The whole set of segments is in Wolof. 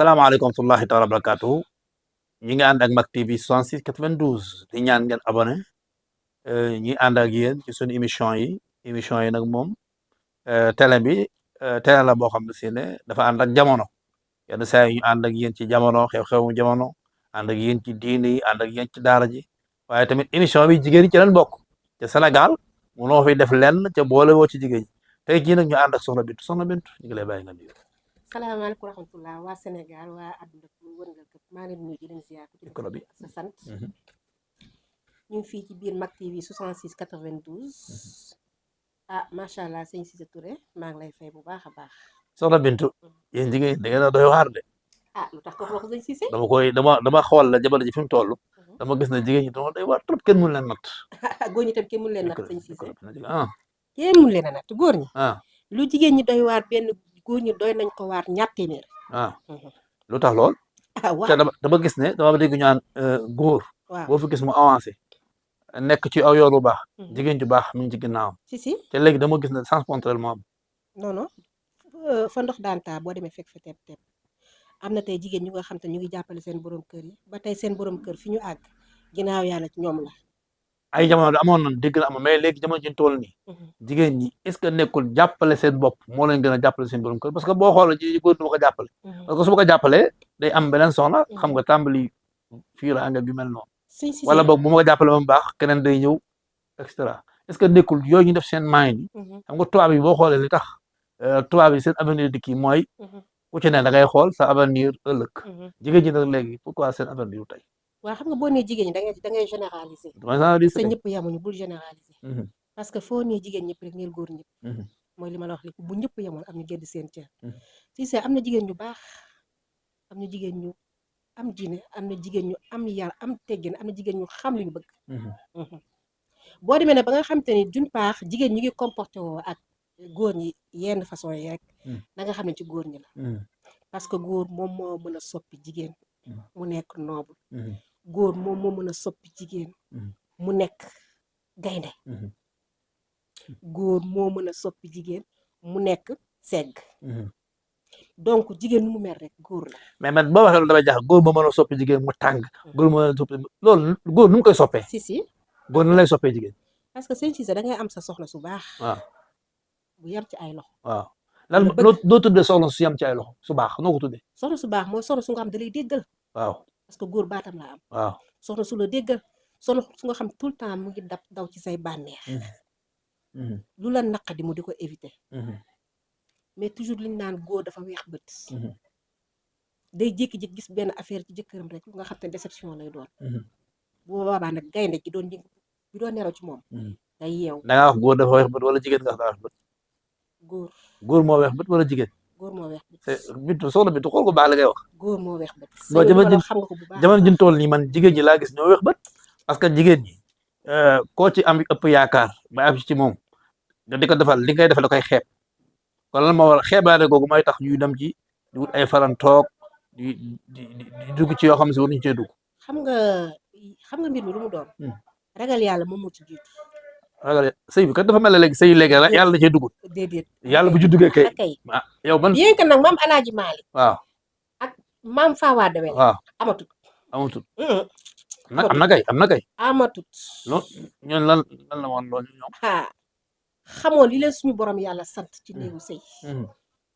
salaamaaleykum wa rahmatullahi taala wa barakatuhu ñi ngi ànd ak Mak TV 66 92 di ñaan ngeen abonné ñi ànd ak yéen ci suñu émission yi nag moom télé bi télé la boo xam ne si ne dafa ànd ak jamono yenn saa yi ñu ànd ak yéen ci jamono xew-xewu jamono ànd ak yéen ci diine yi ànd ak yéen ci daara ji waaye tamit émission bi jigéen ñi ci leen bokk te Sénégal munoo fi def lenn ca boole woo ci jigéen ñi tey jii nag ñu ànd ak Soxna Bintu ñu ngi lay bàyyi nga nuyu. salaamaaleykum wa rahmatulah waa Sénégal waa àdduna bi wërngal këpp maa ngi leen di nuyu di leen ziar ku ci micro bi sa sant ñu ngi fii ci biir Mak TV 66 92 macha allah sëñ Cissé Touré maa ngi lay fay bu baax a baax. Soxna Bintu yéen jigéen da ngeen a doy waar de. lu tax ko wax sëñ Cissé. dama xool la jamono ji fi mu toll. dama gis ne jigéen ñi dama doy waar trop kenn mënu leen natt. góor ñi tam kenn mënu leen natt sëñ Cissé. ah kenn mënu leen a natt góor ñi. lu jigéen ñi doy waar benn góor ñi doy nañ ko waar ñaar téeméer. lu tax lool. waaw te dama gis ne dama dégg ñu naan góor. waaw boo fi gis mu avancé. nekk ci aw yoon bu baax. jigéen ju baax mi ngi ci ginnaawam. si te léegi dama gis ne sens contraire moo am. non fa ndox daan taa boo demee fekk fa tepp tepp am na tey jigéen ñu nga xam te ñu ngi jàppale seen borom kër yi ba tey seen borom kër fi ñu àgg ginnaaw yàlla ci ñoom la. ay jamono amoon na dégg na amoon mais léegi jamono ji toll nii. jigéen ñi est ce que nekkul jàppale seen bopp moo leen gën a jàppale seen borom kër parce que boo xoolee ji góor du ma ko jàppale. parce que su ma ko jàppalee day am beneen soxna. xam nga tàmbali fii la nga bi mel noonu. wala boog bu ma ko jàppalee ba mu baax keneen day ñëw et cetera est ce que nekkul yooyu ñu def seen maay yi. xam nga tubaab yi boo xoolee li tax tubaab yi seen avenir di kii mooy. ku ci ne da ngay xool sa avenir ëllëg. jigéen ñi nag léegi pourquoi seen avenir tey. waaw xam nga boo nee jigéen ñi da ngay généraliser. sa ñëpp yamuñu bul généraliser. parce que foo nee jigéen ñëpp rek neel góor ñëpp. mooy li ma la wax léegi bu ñëpp yamoon am ñu gedd seen cër. si c'est am na jigéen ñu baax am na jigéen ñu am diine am na jigéen ñu am yar am teggin am na jigéen ñu xam li ñu bëgg. boo demee ne ba nga xam te ni d'une part jigéen ñi ngi comporté woo ak góor ñi yenn façon yi rek. da nga xam ne ci góor ñi la. parce que góor moom moo mën a soppi jigéen. mu nekk noble. góor moom moo mën a soppi jigéen mu nekk gaynde góor moo mën a soppi jigéen mu nekk segg donc jigéen nu mu mel rek góor la. mais man boo waxee loolu damay jaaxal góor moo mën a soppi jigéen mu tàng góor moo mën a soppi loolu góor nu mu koy soppee. si góor nu lay soppee jigéen. parce que sëñ Cissé da ngay am sa soxna su baax. waaw bu yam ci ay loxo. waaw lan doo tuddee soxna su yam ci ay loxo su baax noo ko tuddee. soxna su baax mooy soxna su nga xam da lay déggal. waaw parce que góor baatam la am. waaw soxna su la déggal soxna su nga xam tout le temps mu ngi daw ci say bànneex. lu la naqadi mu di ko éviter. mais toujours liñ naan góor dafa weex bët. day jékki-jékki gis benn affaire ci jëkkëram rek nga xam te déception lay doon. bu boobaa nag gaynde gi doon yëngu bi doon nelaw ci moom. day yeew. da ngaa wax góor dafa weex bët wala jigéen nga wax dafa weex bët. góor moo weex bët wala jigéen. góor moo weex bët. Bintu soxna Bintu xool ko baax la ngay wax. góor moo weex bët. non jamono ji toll nii man jigéen ñi laa gis ñoo weex bët. parce que jigéen ñi koo ci am ëpp yaakaar ba am ci moom nga di ko defal li ngay defal da koy xeeb kon lan moo war a xeebaane googu mooy tax ñuy dem ci di wut ay farantoog di dugg ci yoo xam ne si war nañu cee dugg. xam nga mbir mi lu mu doon. ragal yàlla moom moo ci jiitu. ragal sëy bi kat dafa mel ne léegi sëy léegi yàlla da cee dugg. déedéet yàlla bu ci duggee kay. yow man bien que nag maam Alaaji Maalik. waaw ak maam Fawa Deme. waaw amatut. am na kay. amatut. non ñooñu lan la woon loolu ñoom. xamoon li leen suñu borom yàlla sant ci néegu sëy.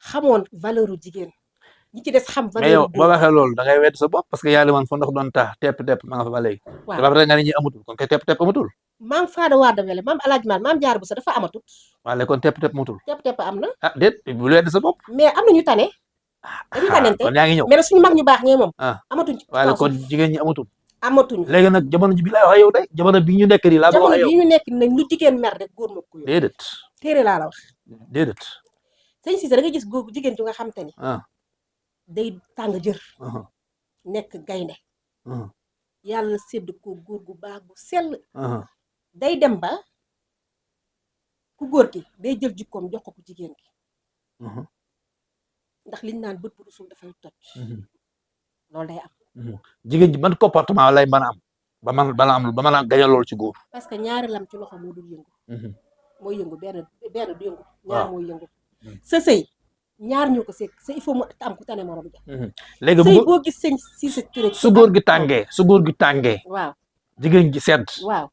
xamoon valeur u jigéen. ñi ci des xam valeur mais yow boo waxee loolu da ngay wedd sa bopp parce que yàlla man fa ndox doon taa tepp ma nga fa ba léegi. waaw dafa rek nga ne ñi amatul kon kay tepp amatul. maam Fada Wade Wele maam Alaaji Maalik maam Jaar bu sa dafa amatut. waaw léegi kon tepp amatul. tepp am na. déet bu wedd sa bopp. mais am na ñu tane. dañu tanente kon yaa ngi ñëw mais suñu mag ñu baax ñee moom. amatuñ ci waaye kon jigéen ñi amatul. amatuñu léegi nag jamono ji bi laay wax yow day jamono bi ñu nekk nii laa jamono bi ñu nekk nañ lu jigéen mer rek góor ma ko yow. déedéet. téere laa la wax. déedéet. sëñ Cissé da nga gis góor jigéen ju nga xam te ni. day tàng jër. nekk gaynde. yàlla sédd ko góor gu baax gu sell. day dem ba ku góor ki day jël jikkoom jox ko ku jigéen ki. ndax liñ naan bët bu rusul dafay toj. loolu day am. jigéen ji ban comportement lay mën a am ba mën a gañe loolu ci góor. parce que ñaari lam ci loxo moo dul yëngu. mooy yëngu benn du yëngu. ñaar mooy yëngu. sa sëy ñaar ñoo ko sekk il faut mu am ku tane morom ja. léegi sëy boo gis sëñ Cissé Touré. su góor gi tàngee su góor gi tàngee. waaw jigéen gi sedd. waaw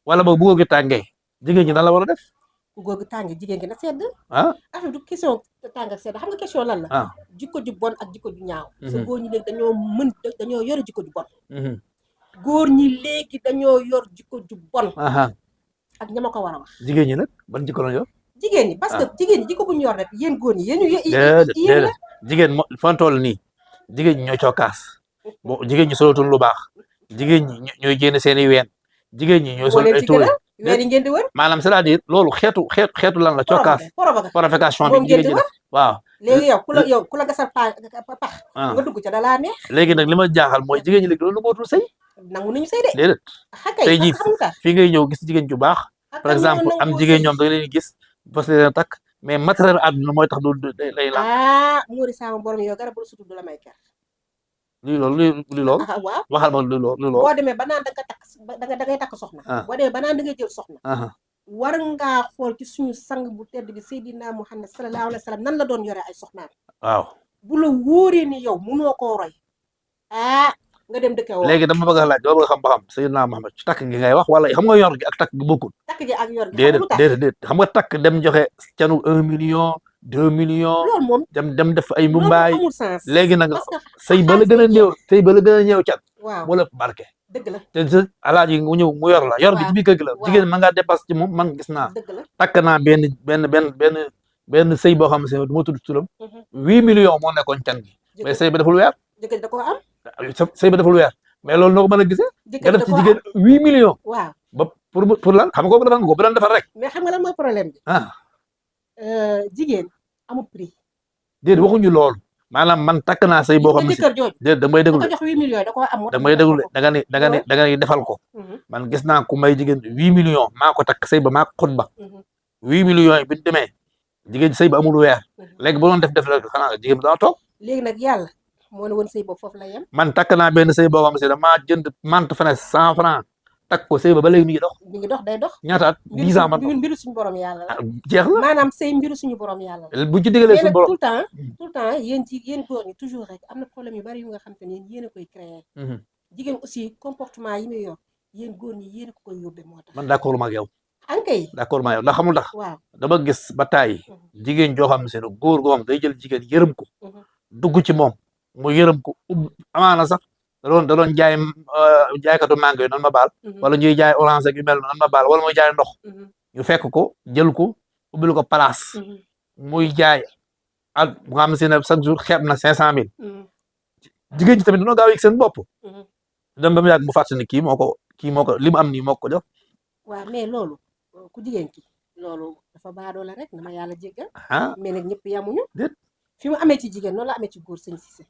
wala boog bu góor gi tàngee jigéen ñi nan la war a def. ku góor gi tàngee jigéen gi na sedd. ah affaire du question tàng ak sedd xam nga question lan la. ah jikko ju bon ak jikko ju ñaaw. sa góor ñi léegi dañoo yor jikko ju bon. góor ñi léegi dañoo yor jikko ju bon. ak ña ma ko war a wax. jigéen ñi nag ban jikko la yor. jigéen ñi parce que jigéen ñi jikko bu ñu yor rek yéen góor ñi yéen déedéet jigéen fan toll nii jigéen ñi ñooy cokkaas bo jigéen ñi solotul lu baax jigéen ñi ñooy génn seen i ween jigéen ñi ñooy sol ay tuule ween yi ngeen di wër maanaam c'est-à-dire loolu xeetu lan la cokkaas provocation bi jigéen ñi def waaw léegi yow ku la gasal pax nga dugg ca da laa neex léegi nag li ma jaaxal mooy jigéen ñi léegi loolu ngootul sëy nangu nañu sëy de déedéet tey jii fii ngay ñëw gis jigéen ju baax par exemple am jigéen ñoom da nga leen gis parce que leen takk mais matériel àdduna mooy tax du lay la Mouri sama borom yow garab bu la sutu du la may ker luy loolu waaw waxal ma luy loolu boo demee ba naan da ngay takk soxna boo demee ba naan da ngay jël soxna war ngaa xool ci suñu sang bu tedd bi Seydina Muhammad sallallahu alayhi wa sallam nan la doon yore ay soxnaam waaw bu la wóoree ni yow munoo koo roy nga dem dëkk woo léegi dama bëgg a laaj dama bëgg a xam ba xam Seydina Muhammad ci takk gi ngay wax wala xam nga yor gi ak takk gi bokkul takk gi ak yor gi déedéet xam nga takk dem joxe canu 1 million 2 millions loolu moom dem def ay mumbaay amul sens léegi nag sëy ba la gën a néew sëy ba la gën a néew cat waaw wala barke dëgg la te sa alaaji mu ñëw mu yor la yor gi ci biir kër gi la jigéen ma ngaa dépasse ci moom man gis naa dëgg la takk naa benn sëy boo xam ne du ma tudd turam 8 millions moo nekkoon can gi mais sëy ba deful weer jëkkër da ko am sëy ba deful weer mais loolu noo ko mën a gisee nga def ci jigéen 8 millions waaw ba pour lan xam nga kooku defal nga ko bu daan defal rek mais xam nga lan mooy problème bi jigéen amul prix déedéet waxuñu loolu maanaam man takk naa sëy boo xam ne déedéet da may déglu ko jox 8 millions da ko am da may déglu da nga ni defal ko man gis naa ku may jigéen 8 millions maa ko takk sëy ba maa ko xutba 8 millions yi bi demee jigéen sëy ba amul weer léegi bu doon def la xanaa jigéen bi dana toog léegi nag yàlla moo ne woon sëy boobu foofu la yem man takk naa benn sëy boo xam ne damaa jënd mante fene 100 francs takk ko sëy ba léegi mi ngi dox day dox ñaata at 10 ans man mbiru suñu borom yàlla la jeex la maanaam sëy mbiru suñu borom yàlla la bu ci digalee suñu borom tout le temps yéen góor ñi toujours rek am na problème yu bari yu nga xam te ne yéen a koy créer jigéen aussi comportement yi muy yor yéen góor ñi yéen a ko koy yóbbee moo tax man d'accord ma ak yow ankay d'accord ma yow ndax xamul tax waaw dama gis ba tàyyi jigéen joo xam ne seen góor goo xam day jël jigéen yërëm ko dugg ci moom mu yërëm ko amaana sax da doon jaay jaaykatu mango yi nan ma baal wala ñuy jaay orange ak yu mel nan ma baal wala muy jaay ndox ñu fekk ko jël ko ubbil ko place muy jaay ak bu nga xam ne chaque jour xeeb na 500000 jigéen ñi tamit dañoo gaaw a yëg seen bopp dem ba mu yàgg mu fàttali ni kii moo ko li mu am nii moo ko jox waaw mais loolu ku jigéen ki loolu dafa baadoo la rek na ma yàlla jéggal mais nag ñëpp yamuñu fi mu amee ci jigéen noonu la amee ci góor sëñ Cissé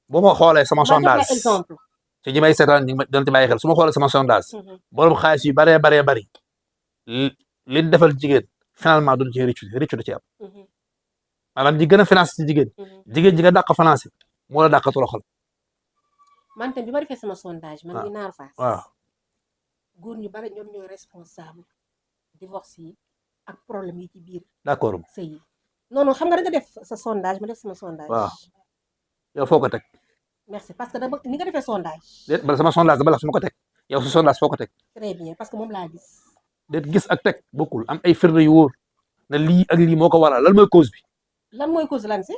boo ma xoolee sama sondage exemple ci ñi may seetaan ñu doon ci bàyyi xel su ma xoolee sama sondage borom xaalis yu baree bari li defal jigéen finalement duñ ci rëccu da ci am maanaam ñi gën a financé ci jigéen ji nga dàq financé moo la dàq toroxal man tam bi ma defee sama sondage man ngi naar faas waaw góor ñu bari ñoom ñooy responsable divorce yi ak problème yi ci biir d'accord sëy yi non xam nga da nga def sa sondage ma def sama sondage waaw yow foo ko teg merci parce que dama ni nga defee sondage déet bala sama sondage dama la su ma ko teg yow sa sondage foo ko teg très bien parce que moom laa gis déet gis ak teg bokkul am ay firnde yu wóor na lii ak lii moo ko waral lan mooy cause bi lan mooy cause lan si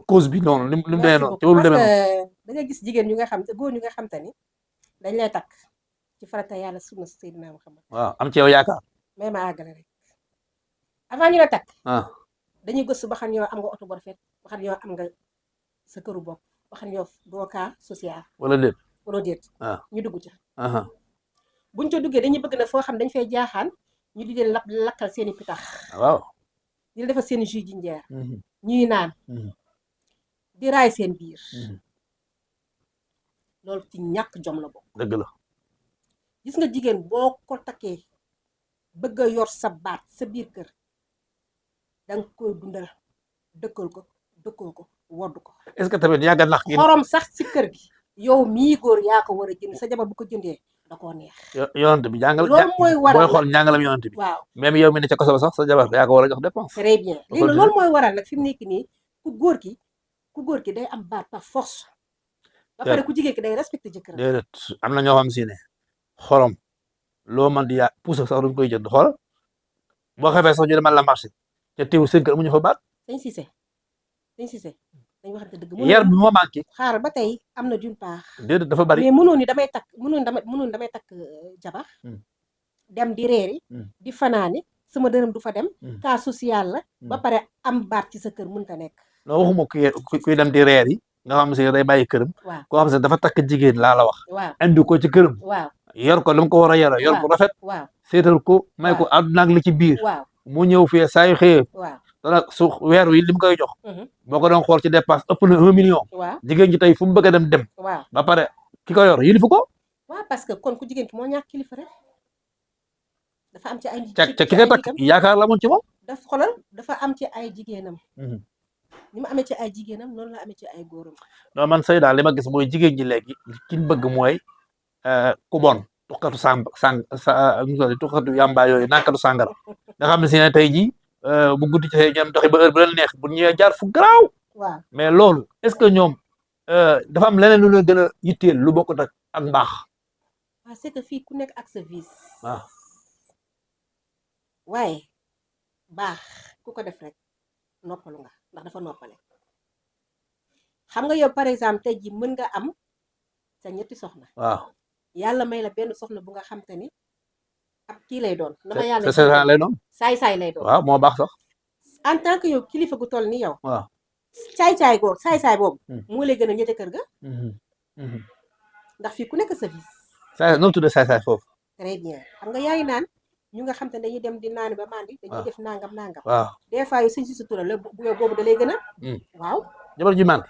cause bi noonu li mu demee noonu te loolu demee noonu da nga gis jigéen ñu nga xam te góor ñu nga xam te ni dañ lay takk ci farata yàlla sunna Seydina Muhammad waaw am ci yow yaakaar mais ma àggale rek avant ñu la takk dañuy gëstu ba xam yow am nga oto bu rafet ba xam yow am nga sa këru bopp ba xam yow doo cas social wala déet ñu dugg ca buñ ca duggee dañuy bëgg na foo xam dañ fay jaaxaan ñu di leen lakkal seeni pitax waaw di defal seeni jus jinjeer ñuy naan di raay seen biir loolu ci ñàkk jom la bokk dëgg la gis nga jigéen boo ko takkee bëgg a yor sa baat sa biir kër danga koy dundal dëkkal ko dëkkoo ko wodd ko est-ce que tamit yàgg nax xorom sax ci kër gi yow mii góor yaa ko war a jënd sa jabar bu ko jëndee da koo neex. yonent bi jàngal loolu mooy waral booy xool njàngalam yonent bi. waaw même yow mi ne ca koso ba sax sa jabar yaa ko war a jox dépense. très bien léegi nag loolu mooy waral nag fi mu nekk nii ku góor ki day am baat par force. ba pare ku jigéen ki day respecté jëkkëram. déedéet am na ñoo xam si ne xorom loo man di yaa puus sax duñ koy jënd xool boo xefee sax ñu demal la marché te teew seen kër amuñu fa baat. sëñ Cissé dañ waxante dëgg. yar bi moo manqué. xaaral ba tey am na d'une part. déedéet dafa bari mais mënoon ni damay takk jabar. dem di reeri. di fanaani sama dërëm du fa dem. cas social la. ba pare am baat ci sa kër mënta nekk. non waxuma kuy dem di reer yi nga xam si day bàyyi këram. waaw koo xam si dafa takk jigéen laa la wax. waaw andi ko ci këram. waaw yor ko lu mu ko war a yor yor ko rafet. waaw seetal ko may ko àdduna ak li ci biir. waaw mu ñëw fii saa yu xëyee. waaw dana su weer wi li mu koy jox. boo ko doon xool ci dépense ëpp na 1 million. waaw jigéen ji tey fu mu bëgg a dem. waaw ba pare ki ko yor yilifu ko. waaw parce que kon ku jigéen ki moo ñàkk kilifa rek dafa am ci ay. ca ki nga takk yaakaar la moon ci moom. dafa am ci ay jigéenam. ni ma amee ci ay jigéenam noonu la amee ci ay góoram. non man say daal li ma gis mooy jigéen ñi léegi ki ñu bëgg mooy ku bon tuxkatu tuxkatu yamba yooyu nankatu sàngara nga xam ne si ne tey jii bu guddi ci ñoom doxi ba heure bu leen neex bu ñëwee jaar fu garaaw. waaw mais loolu est-ce que ñoom dafa am leneen lu leen gën a yitteel lu bokkut ak mbaax. waaw c'est que fii ku nekk ak sa vice. waaw waaye baax ku ko def rek noppalu nga ndax dafa noppale. xam nga yow par exemple tey jii mën nga am sa ñetti soxna. waaw yàlla may la benn soxna bu nga xam te ni ab kii lay doon. dama yàlla sa lay doon. saay-saay lay doon. waaw moo baax sax. en tant que yow kilifa gu toll ni yow. waaw saay-saay boobu. moo lay gën a ñette kër ga. ndax fii ku nekk sa vice. saay noo tuddee saay-saay foofu. très bien xam nga yaa ngi naan ñu nga xam te ne dañuy dem di naan ba mandi. dañuy def nangam. waaw des fois yow suñ si sutura la bu yow boobu da lay gën a. waaw. jabar ji mandi.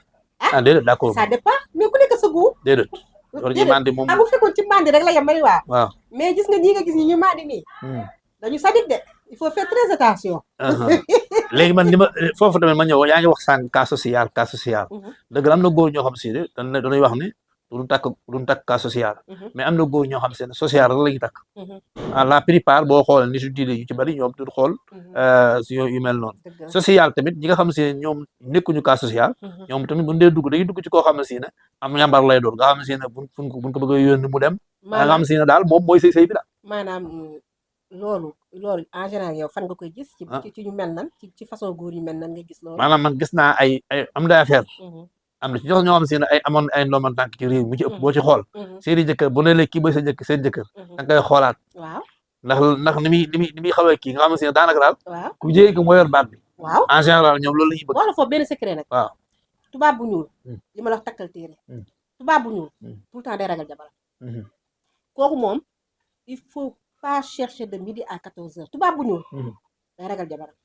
déedéet d'accord. ça dépend mais ku nekk sa goût. déedéet. jabar ji mandi moom bu fekkoon ci mandi rek la yem mari waaw. waaw mais gis nga ñi nga gis ñi ñu mandi nii. dañu sadik de il faut faire très attention. léegi man li ma foofu tamit ma ñëw yaa ngi wax sànq cas social. dëgg la am na góor ñoo xam si ne dañuy wax ne duñ takk cas social. mais am na góor ñoo xam si ne social rek la ñuy takk. la plupart boo xool ni su diine yu ci bari ñoom du xool si yu mel noonu. social tamit ñi nga xam si ne ñoom nekkuñu cas social. ñoom tamit bu ñu dee dugg dañuy dugg ci koo xam ne si ne am ñambar lay doon nga xam ne si ne buñ ko bëgg a yónni mu dem. nga xam si ne daal moom mooy sëy bi daal. maanaam loolu en général yow fan nga koy gis. ci ñu mel nan ci façon góor yu mel nan nga gis loolu. maanaam man gis naa ay am na affaire. am na ci ñoo xam si ne ay amoon ay ndoman tànk ci réew mi ci ëpp boo ci xool. seeni jëkkër bu ne léegi kii mooy seen jëkkër. da nga koy xoolaat. waaw ndax ni muy xawee kii nga xam si ne daanaka daal. waaw ku jigéen ki moo yor baat bi. waaw en général ñoom loolu la ñuy bëgg. wax la foofu benn secret nag. waaw tubaab bu ñuul. li ma la wax takkal téere. tubaab bu ñuul. tout le temps day ragal jabaram. kooku moom il faut pas chercher de midi à 14h tubaab bu ñuul. day ragal jabaram.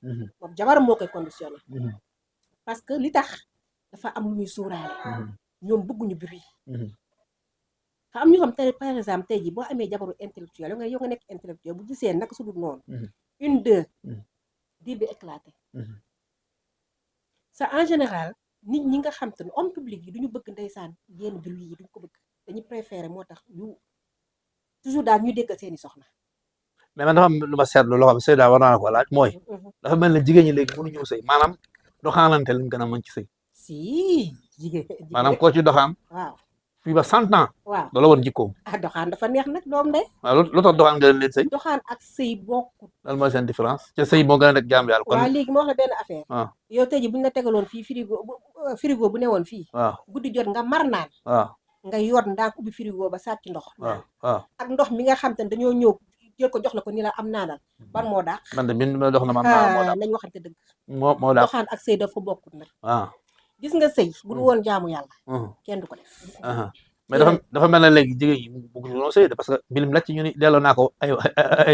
moom jabaram moo koy conditionné. parce que li tax dafa am lu ñuy suuraale. ñoom bëgguñu bruit. xam am ñu xam tey par exemple tey jii boo amee jabaru intellectuel yow nga nekk intellectuel bu gisee naka su dul noonu. 1 2 di bi éclaté. ça en général nit ñi nga xam te ne homme public yi duñu bëgg ndeysaan yenn bruit yi duñ ko bëgg dañuy préféré moo tax ñu toujours daal ñu déggal seeni soxna. mais man dafa am lu ma seetlu loo xam ne Seyda war naa ko laaj mooy. dafa mel ne jigéen ñi léegi mënuñu sëy maanaam doxaanante lañ gën a mën ci sëy. si jigéen maanaam koo ci doxaan. waaw fii ba 100 ans. waaw doo la woon jikkoom. doxaan dafa neex nag doom de. waaw lu tax doxaan nga leen sëy. doxaan ak sëy bokkut. lan mooy seen différence. te sëy moo gën a nekk jàmm yàlla. kon waaw léegi moo wax la benn affaire. waaw yow tey ji bu ñu la tegaloon fii frigo bu newoon fii. waaw guddi jot nga mar naan. waaw nga yor ndànk ubbi frigo ba sàcc ndox. waaw waaw ak ndox mi nga xam te ne dañoo ñëw jël ko jox la ko ni la am naanal ban moo daax. man de min ma dox na man maa moo daax nañ waxante dëgg. moo daax doxaan ak sëy dafa bokkut nag. waaw gis nga sëy bu dul woon jaamu yàlla. kenn du ko def. mais dafa mel ne léegi jigéen ñi bëgg ñu sëy de parce que mbilim la ci ñu ni delloo naa ko ay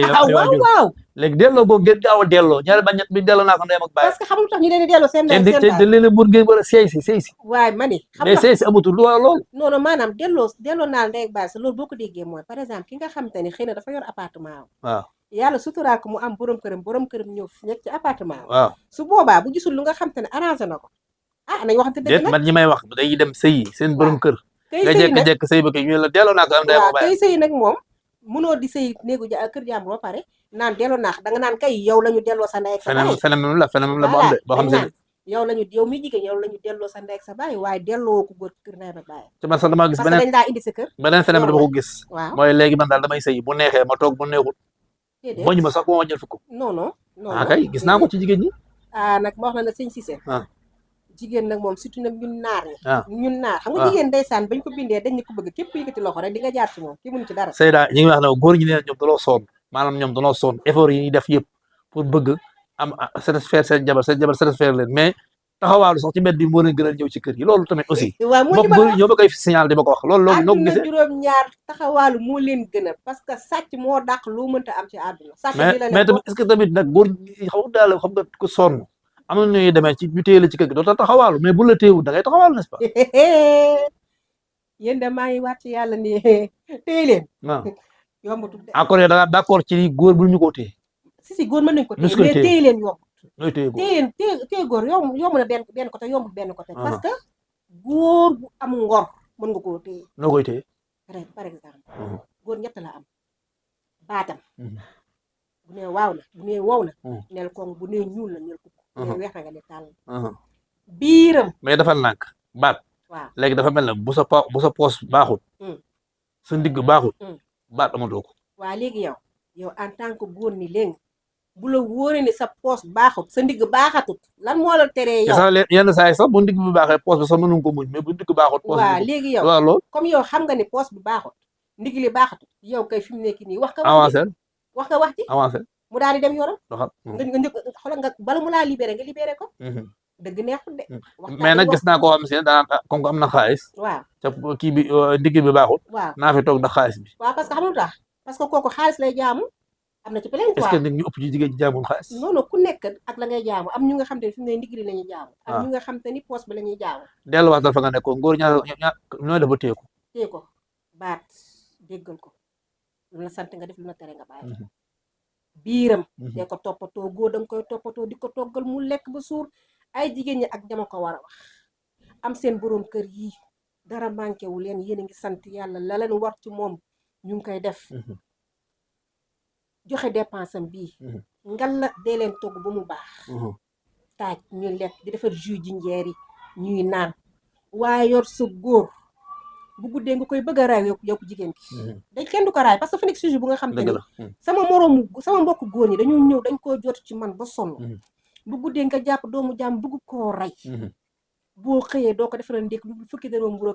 waaw léegi delloo boobu ngeen gaaw a delloo ñaari ba ñett bi delloo naa ko ndeyam ak baay. parce que xamul tax ñu leen di delloo seen ndey seen baay te leen a bur ngeen war a sëy si waaye ma ni xam mais sëy si amatul lu loolu non non maanaam delloo naa ndey ak baay sa loolu boo ko déggee mooy par exemple ki nga xam te ne xëy na dafa yor appartement waaw yàlla suturaal ko mu am borom këram ñëw nekk ci appartement waaw su boobaa bu gisul lu nga xam te ne arrangé na ko nañ waxante dëgg nag man ñi may wax dañuy dem sëyi seen borom kër kay nga sëy nag jekk-jekk sëy ba kay ñu la delloo naa ko am ndeyam ak baay kay sëy nag moom mënoo di sëy néegu kër jàmbur ba pare naan delloo naax danga naan kay yow la ñu delloo sa ndey ak sa baay phénomène la bu am de boo xam ne yow la ñu yow mi jigéen yow la ñu delloo sa ndey ak sa baay waaye delloo ko góor kër ndey ba baay te man sax damaa gis parce que dañ laa indi sa kër beneen phénomène dama ko gis waaw mooy léegi man daal damay sëy bu neexee ma toog bu neexul boñ ma sax ma jël fukk non non non kay gis naa ko ci jigéen ñi nag ma wax la nag sëñ Cissé jigéen nag moom surtout nag ñun naar ñun naar xam nga jigéen ndeysaan bañ ko bindee dañ ñu ko bëgg képp yëkkati loxo rek di nga jaar ci moom ki mënu ci dara Seyda ñi ngi wax ne góor ñi nee ñoom danoo sonn maanaam ñoom danoo sonn effort yi ñuy def yëpp pour bëgg am satisfaire seen jabar satisfaire leen mais taxawaalu sax ci mbedd bi moo leen gën a ñëw ci kër gi loolu tamit aussi waaw moom góor ñoo ba koy signal di ma ko wax loolu noo ko gisee juróom-ñaar taxawaalu moo leen gën a parce que sàcc moo dàq loo mënta am ci àdduna sàcc mais tamit est-ce que tamit nag góor ñi xaw daal xam nga ko sonn am na ñuy demee ci ñu téye la ci kër gi doo taxawaalu mais bu la téewul da ngay taxawaalu n'est-ce pas yéen de maa ngi waat ci yàlla ni téye leen yombatul de encore da nga d'accord ci góor bu ñu ko téye si góor mën nañu ko téye mais téye leen yomb téye góor yomb na benn côté yombul benn côté parce que góor bu am ngor mën nga koo téye noo koy téye par exemple góor ñett la am baatam bu nee waaw na bu nee wow na neel koŋ bu nee ñuul na neel kukk bu nee weex na nga ne tàll biiram mais dafa nànk baat waaw léegi dafa mel ne bu sa poos baaxul sa ndigg baaxul baat amatoo ko waaw léegi yow en tant que góor ni léegi bu la wóoree ni sa poos baaxut sa ndigg baaxatut lan moo la teree yow sax yenn saa yi sax bu ndigg bi baaxee poos bi sax mënuñ ko muñ mais bu ndigg baaxut poos waaw léegi yow loolu comme yow xam nga ni poos bi baaxut ndigg li baaxatut yow kay fi mu nekk nii wax nga wax ci avancé mu daal di dem yoonam doxal nga njëkk xoolal nga bala mu laa libéré nga libéré ko dëgg neexut de mais nag gis naa koo xam si ne daan comme que am na xaalis waaw te kii bi ndigg bi baaxut waaw naa fi toog ndax xaalis bi waaw parce que xam lu tax parce que kooku xaalis lay jaamu am na ci plein est-ce que nit ñu ëpp ci jigéen ci jaamul xaalis non non ku nekk ak la ngay jaamu am ñu nga xam te ne fi mu ne ndigg li la ñuy jaamu am ñu nga xam te ni poos bi la ñuy jaamu delluwaatal fa nga nekkoon góor ñaar ñooy def ba téye ko téye ko baat déggal ko lu la sant nga def lu la tere nga bàyyi biiram de ko toppatoo góor danga koy toppatoo di ko toggal mu lekk ba suur ay jigéen ñi ak jama ko war a wax am seen boroom kër yi dara manqué wu leen yéen a ngi sant yàlla la leen war ci moom ñu ngi koy def joxe dépense am bii ngal la dee leen togg ba mu baax taaj ñuy lekk di defar jus jinjeer yi ñuy naan waaye yor sa góor bu guddee nga koy bëgg a raay yow jigéen ki dañ kenn du ko raay parce que fa nekk sujet bu nga xam te ni sama mbokk góor ñi dañoo ñëw dañ koo jot ci man ba sonn bu guddee nga jàpp doomu jàmm bëgg koo rey boo xëyee doo ko defaral ndékk lu fukki dërëm mbuur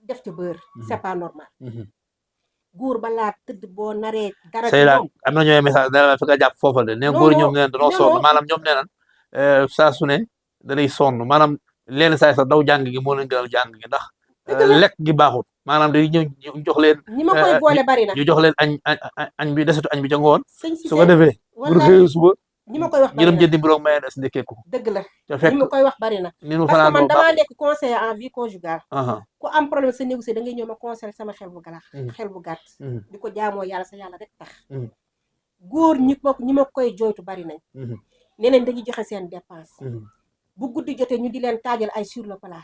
def ca beurre c'est pas normal góor balaa tëdd boo naree dara Seyda am na ñooy message da fi nga jàpp foofa de ne góor ñoom neen danoo sonn maanaam ñoom nee nan saa su ne danay sonn maanaam leen saay sax daw jàng gi moo leen gënal jàng gi ndax lekk gi baaxut maanaam day ñëw ñu jox leen ñi ma koy boole bari na ñu jox leen añ bi desetu añ bi ca ngoon su ko ko defee pour xëy suba ñi ma koy wax bari jërëm na jëndi mbiroog mayee des ndekkee ko dëgg la te fekk ñi ma koy wax bari na ni nu parce que fanaan man boobu damaa nekk conseiller en vie conjugale baax ku am problème sa négocier da ngay ñëw ma conseiller sama xel bu galax xel bu gàtt di ko jaamoo yàlla sa yàlla rek tax góor ñi ma koy jooytu bari nañ nee nañ dañuy joxe seen dépense bu guddi jotee ñu di leen taajal ay sur le plat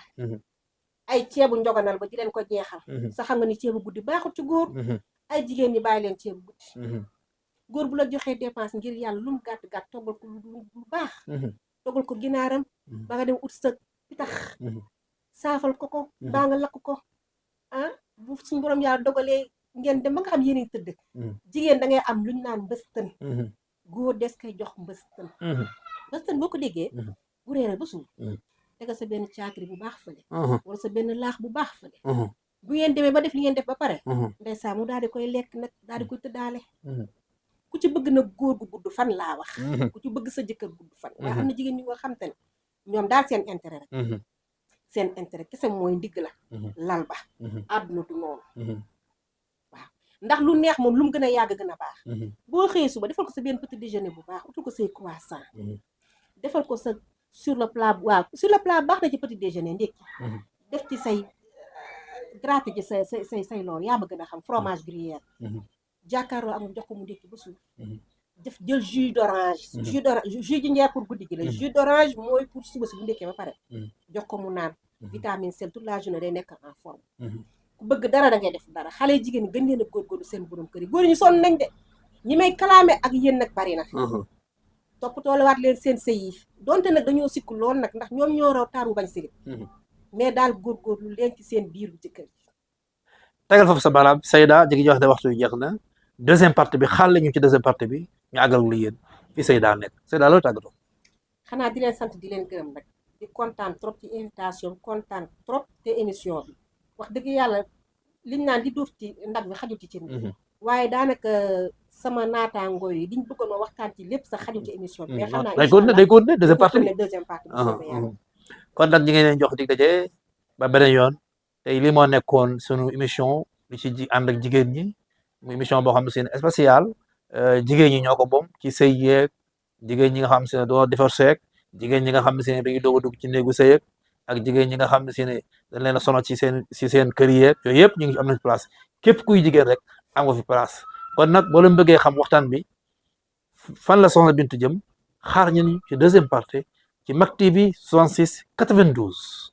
ay ceebu njoganal ba di leen ko jeexal sa xam nga ni ceebu guddi baaxut ci góor ay jigéen ñi bàyyi leen ceebu guddi góor bu la joxee dépense ngir yàlla lu mu gàtt toggal ko lu baax toggal ko ginaaram ba nga dem ut sa pitax saafal ko baa nga lakk ko bu suñu borom yàlla dogalee ngeen dem ba nga xam yéen tëdd jigéen da ngay am luñ naan mbëstën góor des koy jox mbëstën mbëstën boo ko déggee bu reere ba suur tegal sa benn caakiri bu baax fële wala sa benn laax bu baax fële bu ngeen demee ba def li ngeen def ba pare ndeysaan mu daal di koy lekk nag daal di koy tëddaale ku ci bëgg nag góor gu gudd fan laa wax ku ci bëgg sa jëkkër gudd fan waaye am na jigéen ñi nga xam te ne ñoom daal seen intérêt rek seen intérêt kese mooy ndigg la lal ba àdduna du noonu waaw ndax lu neex moom lu mu gën a yàgg gën a baax boo xëyee suba defal ko sa benn petit déjeuner bu baax utul ko say croissant defal ko sa sur le plat waaw sur le plat baax na ci petit déjeuner ndékki def ci say gratter ci say loolu yaa ma gën a xam fromage gruyère jàkkaarloo amul jox ko mu ndékki ba suuf def jël jus d'orange jus jinjeer pour guddi gi la jus d'orange mooy pour suba si bu ndékkee ba pare jox ko mu naan vitamine C toute la journée day nekk en forme ku bëgg dara da ngay def dara xale jigéen ñi gën leen a góorgóorlu seen borom kër yi góor ñi sonn nañ de ñi may kalaame ak yéen nag bari na toppatoolawaat leen seen sëy yi donte nag dañoo sikku lool nag ndax ñoom ñoo raw taaru bañ silib mais daal góorgóorlu leen ci seen biir bu jëkkër ji tegal foofu sa baaraam Seyda jigi jox ne waxtu yu jeex na deuxième partie bi xaal la ñu ci deuxième partie bi ñu àggal lu yéen fii Seyda nekk Seyda loolu tàggatoo xanaa di leen sant di leen gërëm rek di kontaan trop ci invitation kontaan trop te émission bi wax dëgg yàlla liñ naan di duuf ci ndag bi xajul ci cin bi waaye daanaka sama naataangoo yi liñ bëggoon ma waxtaan ci lépp sax xajul ci émission bi mais xam naa day continuer deuxième partie bi deuxième partie bi soobee yàlla kon nag ñu ngi leen jox dig daje ba beneen yoon tey li moo nekkoon sunu émission li ci ànd ak jigéen ñi mu émission boo xam ne seen spécial jigéen ñi ñoo ko moom ci sëy yeeg jigéen ñi nga xam ne doo divorcé ak jigéen ñi nga xam ne dañuy doog a dugg ci néegu sëy ak jigéen ñi nga xam ne dañ leen a sonal ci seen kër yeeg yooyu yëpp ñu ngi am nañ place képp kuy jigéen rek am nga fi place kon nag boo leen bëggee xam waxtaan bi fan la soxna Bintu jëm xaar ñu ci deuxième partie ci Mak TV 66 92